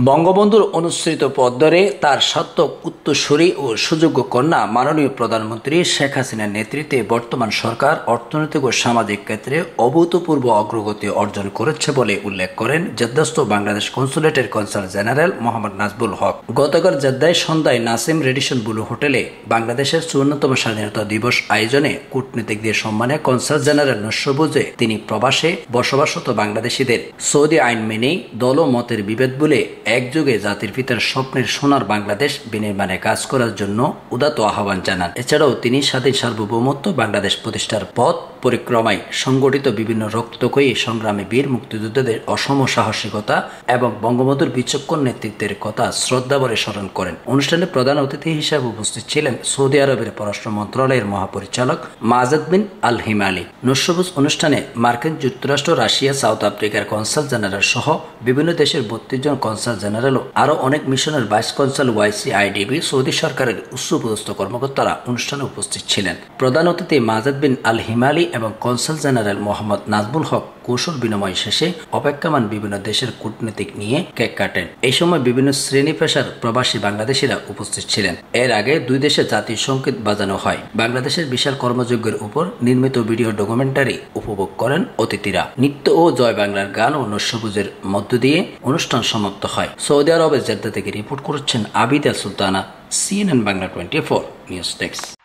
বঙ্গবন্ধুর অনুসৃত পথ ধরে তার সার্থক উত্তরসূরি ও সুযোগ্য কন্যা মাননীয় প্রধানমন্ত্রী শেখ হাসিনার নেতৃত্বে বর্তমান সরকার অর্থনৈতিক ও সামাজিক ক্ষেত্রে অভূতপূর্ব অগ্রগতি অর্জন করেছে বলে উল্লেখ করেন জেদ্দাস্থ বাংলাদেশ কনসুলেটের কনসাল জেনারেল মোহাম্মদ নাজবুল হক। গতকাল জেদ্দায় সন্ধ্যায় নাসিম রেডিসন ব্লু হোটেলে বাংলাদেশের ৫৪তম স্বাধীনতা দিবস আয়োজনে কূটনীতিকদের সম্মানে কনসাল জেনারেল নস্যবুজে তিনি প্রবাসে বসবাসরত বাংলাদেশিদের সৌদি আইন মেনেই দল ও মতের বিভেদ বলে একযোগে জাতির পিতার স্বপ্নের সোনার বাংলাদেশ বিনির্মাণে কাজ করার জন্য উদাত্ত আহ্বান জানান। এছাড়াও তিনি স্বাধীন সার্বভৌমত্ব বাংলাদেশ প্রতিষ্ঠার পথ পরিক্রমায় সংগঠিত বিভিন্ন রক্তক্ষয়ী সংগ্রামে বীর মুক্তিযোদ্ধাদের অসম সাহসিকতা এবং বঙ্গবন্ধুর বিচক্ষণ নেতৃত্বের কথা শ্রদ্ধাভরে স্মরণ করেন। অনুষ্ঠানে প্রধান অতিথি হিসেবে উপস্থিত ছিলেন সৌদি আরবের পররাষ্ট্র মন্ত্রণালয়ের মহাপরিচালক মাজেদ বিন আল হিমালি। নস্যবুজ অনুষ্ঠানে মার্কিন যুক্তরাষ্ট্র, রাশিয়া, সাউথ আফ্রিকার কনসাল জেনারেল সহ বিভিন্ন দেশের ৩২ জন কনসাল জেনারেল ও আরও অনেক মিশনের ভাইস কনসাল, ওয়াইসি, আইডিবি, সৌদি সরকারের উচ্চপদস্থ কর্মকর্তারা অনুষ্ঠানে উপস্থিত ছিলেন। প্রধান অতিথি মাজেদ বিন আল হিমালি এবং কনসাল জেনারেল মোহাম্মদ নাজবুল হক কৌশল বিনিময় শেষে অপেক্ষমান বিভিন্ন দেশের কূটনীতিক নিয়ে কেক কাটেন। এই সময় বিভিন্ন শ্রেণী পেশার প্রবাসী বাংলাদেশিরা উপস্থিত ছিলেন। এর আগে দুই দেশে জাতীয় সংগীত বাজানো হয়। বাংলাদেশের বিশাল কর্মযজ্ঞের উপর নির্মিত ভিডিও ডকুমেন্টারি উপভোগ করেন অতিথিরা। নৃত্য ও জয় বাংলার গান ও নস্যবুজের মধ্য দিয়ে অনুষ্ঠান সমাপ্ত হয়। সৌদি আরবের জেদ্দা থেকে রিপোর্ট করছেন Abid Al Sultana, CNN Bangla 24 news desk.